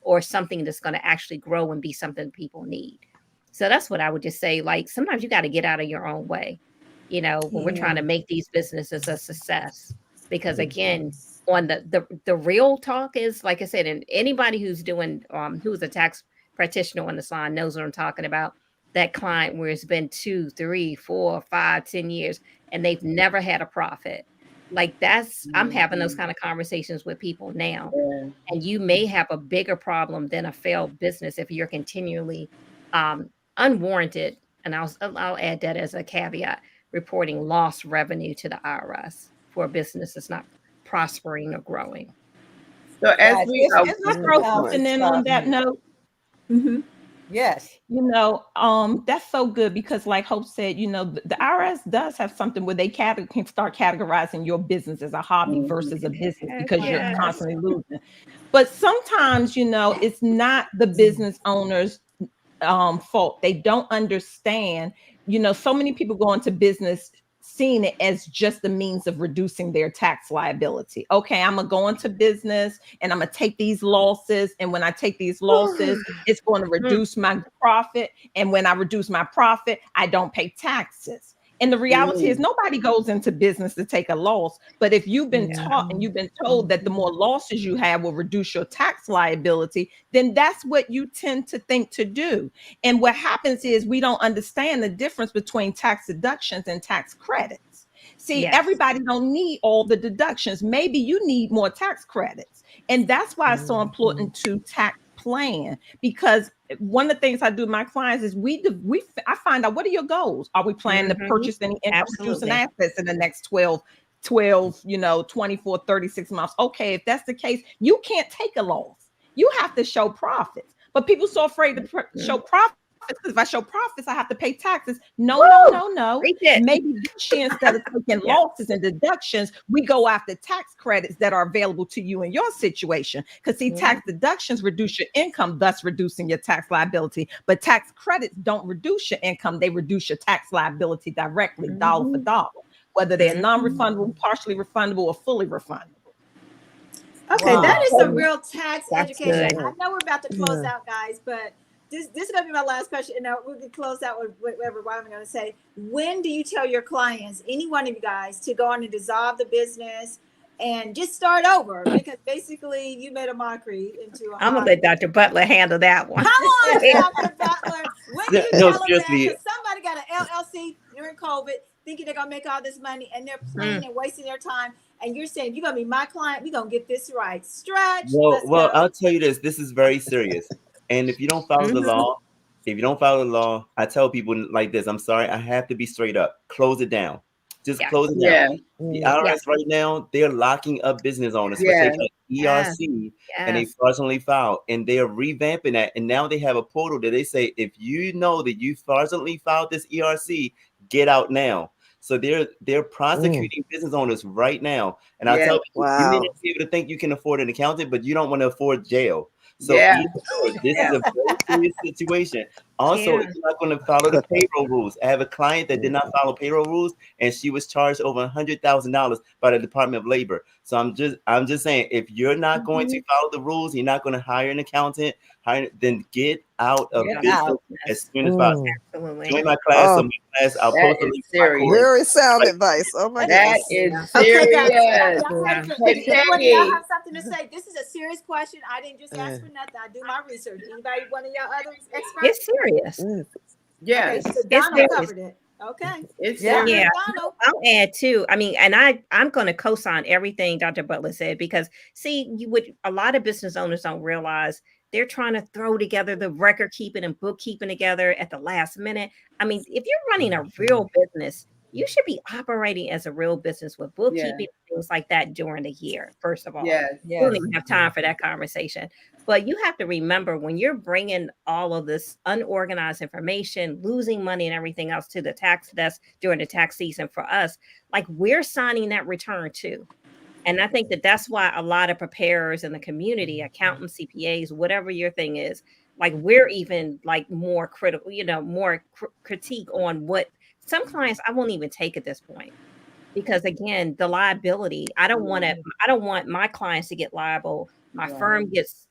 or something that's going to actually grow and be something people need. So that's what I would just say. Like, sometimes you got to get out of your own way, when we're trying to make these businesses a success. Because again, on the real talk is, like I said, and anybody who's doing who's a tax practitioner on the line knows what I'm talking about. That client where it's been 2, 3, 4, 5, 10 years and they've never had a profit. Like I'm having those kind of conversations with people now. And you may have a bigger problem than a failed business if you're continually unwarranted, and I'll add that as a caveat, reporting lost revenue to the IRS for a business that's not prospering or growing. So as we throw something in on that note. Mm-hmm. Yes. That's so good, because like Hope said, the IRS does have something where they can start categorizing your business as a hobby versus a business, because you're constantly losing. But sometimes, it's not the business owner's fault. They don't understand, so many people go into business seeing it as just the means of reducing their tax liability. Okay, I'm gonna go into business and I'm gonna take these losses. And when I take these losses, it's going to reduce my profit. And when I reduce my profit, I don't pay taxes. And the reality is nobody goes into business to take a loss. But if you've been taught and you've been told that the more losses you have will reduce your tax liability, then that's what you tend to think to do. And what happens is we don't understand the difference between tax deductions and tax credits. See, everybody don't need all the deductions. Maybe you need more tax credits. And that's why it's so important to tax plan, because one of the things I do with my clients is I find out, what are your goals? Are we planning to purchase any income producing assets in the next 12, 24, 36 months? Okay, if that's the case, you can't take a loss. You have to show profits. But people so afraid to show profits. If I show profits, I have to pay taxes. No. Maybe this year, instead of taking losses and deductions, we go after tax credits that are available to you in your situation. Because see, tax deductions reduce your income, thus reducing your tax liability. But tax credits don't reduce your income; they reduce your tax liability directly, dollar for dollar, whether they're non-refundable, partially refundable, or fully refundable. Okay, that is some real tax education. Good. I know we're about to close out, guys, but this is going to be my last question. And we're going to close out with whatever I'm going to say. When do you tell your clients, any one of you guys, to go on and dissolve the business and just start over? Because basically you made a mockery into a I'm going to let Dr. Butler handle that one. Come on, Dr. Butler. When do you tell them that? Because somebody got an LLC during COVID thinking they're going to make all this money and they're playing and wasting their time. And you're saying, you're going to be my client. We're going to get this right. Stretch. Well, I'll tell you this. This is very serious. And if you don't follow the law, I tell people like this, I'm sorry, I have to be straight up. Close it down. Just close it down. The IRS right now, they're locking up business owners for taking ERC and they fraudulently filed. And they are revamping that. And now they have a portal that they say, if you know that you fraudulently filed this ERC, get out now. So they're prosecuting business owners right now. And I'll tell people, you may not be able to think you can afford an accountant, but you don't want to afford jail. So this is a very serious situation. Also, you're not going to follow the payroll rules. I have a client that did not follow payroll rules, and she was charged over $100,000 by the Department of Labor. So I'm just saying, if you're not going to follow the rules, you're not going to hire an accountant, then get out of business as soon as possible. Absolutely. Join my class. So my class, I'll post a link to my course. Very sound advice. Oh my goodness. That is serious. Anybody else have something to say? This is a serious question. I didn't just ask for nothing. I do my research. Anybody, one of y'all other experts? It's serious. Yes. Okay, so Donald covered it. Okay. It's yeah. I'll add too. I mean, and I'm going to co-sign everything Dr. Butler said, because see, a lot of business owners don't realize they're trying to throw together the record keeping and bookkeeping together at the last minute. I mean, if you're running a real business, you should be operating as a real business with bookkeeping, things like that during the year. First of all, we don't even have time for that conversation. But you have to remember, when you're bringing all of this unorganized information, losing money and everything else to the tax desk during the tax season for us, like, we're signing that return too. And I think that's why a lot of preparers in the community, accountants, CPAs, whatever your thing is, like, we're even like more critical, more critique on what some clients I won't even take at this point. Because again, the liability, I don't want my clients to get liable. My firm gets,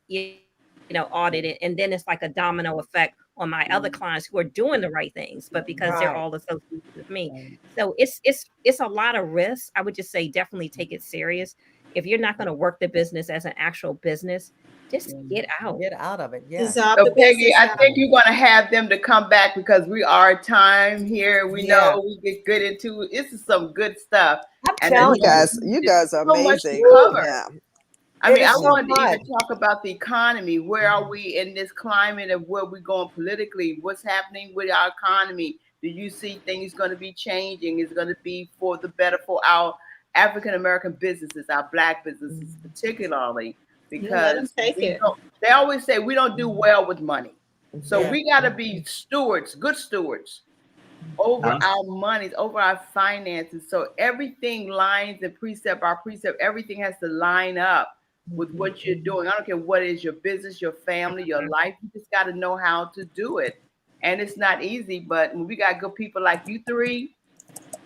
audited, and then it's like a domino effect on my other clients who are doing the right things, but because they're all associated with me. So it's a lot of risk. I would just say definitely take it serious. If you're not going to work the business as an actual business, just get out. Get out of it. Yeah. So Peggy, I think you're going to have them to come back, because we are time here. We know we get good into it. This is some good stuff. I'm telling you guys are amazing. I mean, I wanted to even talk about the economy. Where are we in this climate of where we're going politically? What's happening with our economy? Do you see things going to be changing? Is it going to be for the better for our African-American businesses, our Black businesses particularly? Because they always say we don't do well with money. So we got to be stewards, good stewards over our monies, over our finances. So everything lines and precept by precept, everything has to line up with what you're doing. I don't care what is your business, your family, your life. You just got to know how to do it. And it's not easy, but when we got good people like you three,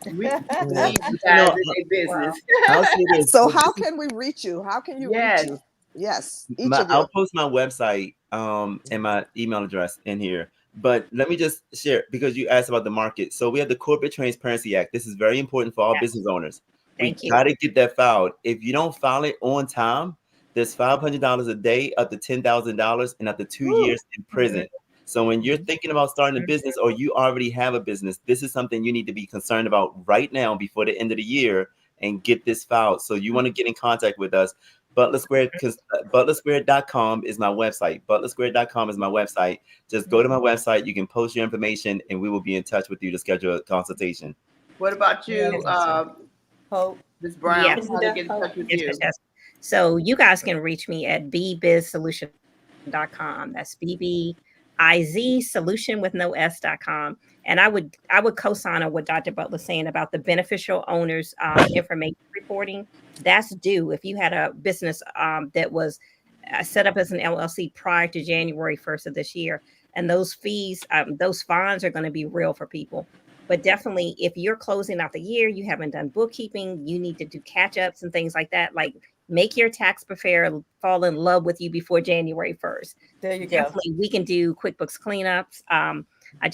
we need you guys in their business. So how can we reach you? How can you reach you? Yes. I'll post my website and my email address in here. But let me just share, because you asked about the market. So we have the Corporate Transparency Act. This is very important for all business owners. We got to get that filed. If you don't file it on time, there's $500 a day, up to $10,000, and up to 2 years in prison. So when you're thinking about starting a business, or you already have a business, this is something you need to be concerned about right now before the end of the year, and get this filed. So you want to get in contact with us. Butler Square, because butlersquare.com is my website. Butlersquare.com is my website. Just go to my website. You can post your information, and we will be in touch with you to schedule a consultation. What about you, Hope? Ms. Brown? Yes. How to get in touch with you? Yes. So you guys can reach me at bbizsolution.com. That's BBIZ solution with no S.com. And I would co-sign on what Dr. Butler's saying about the beneficial owners information reporting. That's due if you had a business that was set up as an LLC prior to January 1st of this year. And those fees, those fines are going to be real for people. But definitely, if you're closing out the year, you haven't done bookkeeping, you need to do catch-ups and things like that. Like, make your tax preparer fall in love with you before January 1st. There you Definitely, we can do QuickBooks cleanups. I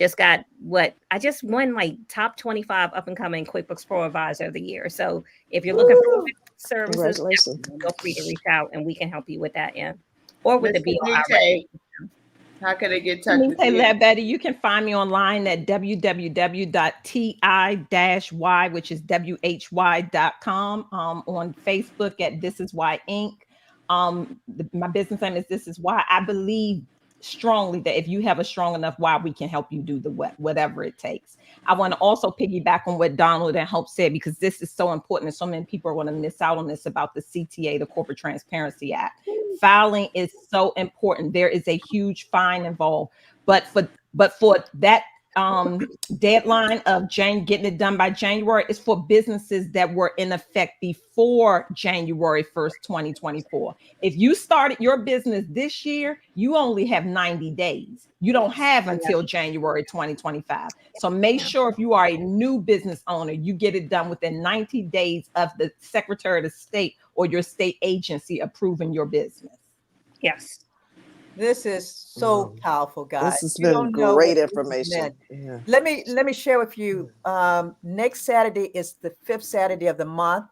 just won like top 25 up and coming QuickBooks Pro Advisor of the year. So if you're looking for services, feel free to reach out and we can help you with that end or with the BOI. How can they get in touch with you? Betty, you can find me online at www.ti-y, which is why.com. On Facebook at This Is Why Inc. My business name is This Is Why. I believe strongly that if you have a strong enough why, we can help you do the whatever it takes. I want to also piggyback on what Donald and Hope said, because this is so important and so many people are going to miss out on this about the CTA, the Corporate Transparency Act. Filing is so important. There is a huge fine involved, but for that deadline of getting it done by January is for businesses that were in effect before January 1st, 2024. If you started your business this year, you only have 90 days. You don't have until January 2025. So make sure if you are a new business owner, you get it done within 90 days of the Secretary of State or your state agency approving your business. Yes. This is so powerful, guys. This has been great information. Yeah. Let me share with you. Next Saturday is the 5th Saturday of the month.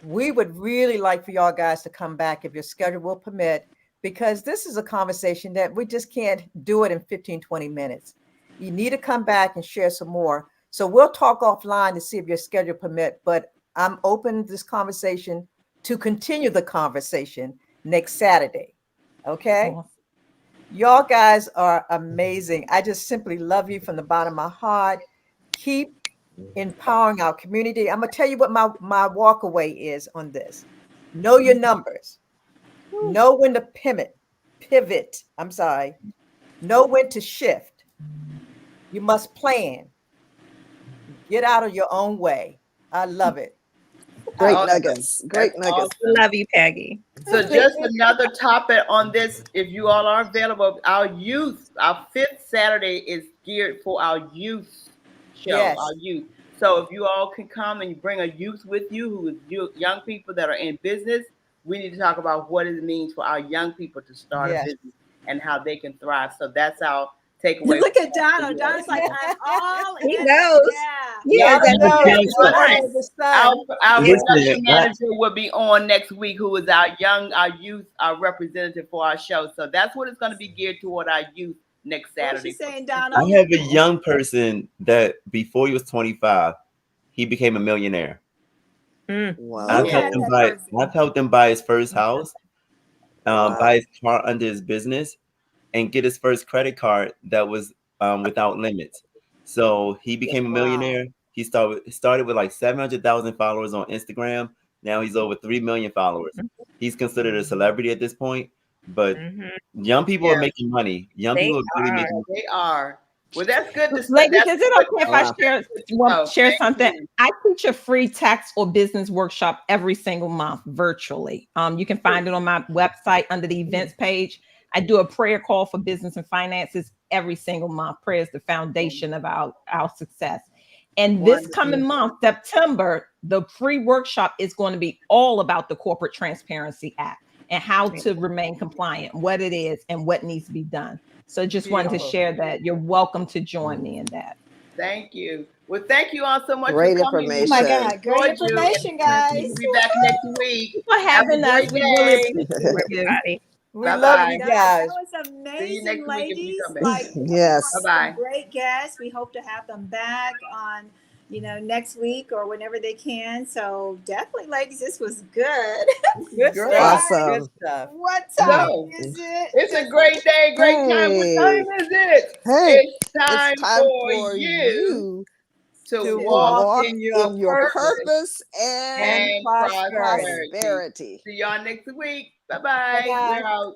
We would really like for y'all guys to come back if your schedule will permit, because this is a conversation that we just can't do it in 15, 20 minutes. You need to come back and share some more. So we'll talk offline to see if your schedule permit, but I'm open to this conversation to continue the conversation next Saturday. Okay. Y'all guys are amazing. I just simply love you from the bottom of my heart. Keep empowering our community. I'm going to tell you what my walk away is on this. Know your numbers. Know when to pivot. Know when to shift. You must plan. Get out of your own way. I love it. Great nuggets. Great nuggets. Awesome. Love you, Peggy. So just another topic on this, if you all are available, our 5th Saturday is geared for our youth show, our youth. So if you all can come and you bring a youth with you, who is young people that are in business, we need to talk about what it means for our young people to start a business and how they can thrive. So that's our takeaway. Look at Donald. Donald's like, I'm all he in. knows. Yeah. Our production manager will be on next week, who is our youth, our representative for our show. So that's what it's going to be geared toward our youth next Saturday. What's she saying, Donald? I have a young person that before he was 25, he became a millionaire. Wow. I've helped him buy his first house, buy his car under his business, and get his first credit card that was without limits. So he became a millionaire. He started with like 700,000 followers on Instagram. Now he's over 3 million followers. He's considered a celebrity at this point. But young people are making money. Young people are really making money. They are. Well, that's good. Ladies, is it okay if I share something? I teach a free tax or business workshop every single month virtually. You can find it on my website under the events page. I do a prayer call for business and finances every single month. Prayer is the foundation of our success. And this coming month, September, the free workshop is going to be all about the Corporate Transparency Act and how to remain compliant, what it is, and what needs to be done. So just wanted to share that. You're welcome to join me in that. Thank you. Well, thank you all so much Great for coming. information. Oh my God, great information, guys. We'll be back next week. For having us. We really Everybody. We love you guys. That was amazing, See you next week if you ladies. come back. Yes. Bye-bye. Great guests. We hope to have them back on next week or whenever they can. So definitely, ladies, this was good. Good Girl, stuff. Awesome. Good stuff. What time So is it? it's a great day, great time. What time is it? Hey, It's time for you to To walk walk walk in your your in your purpose purpose and and prosperity. prosperity. prosperity. See y'all next week. Bye bye. Bye-bye. We're out.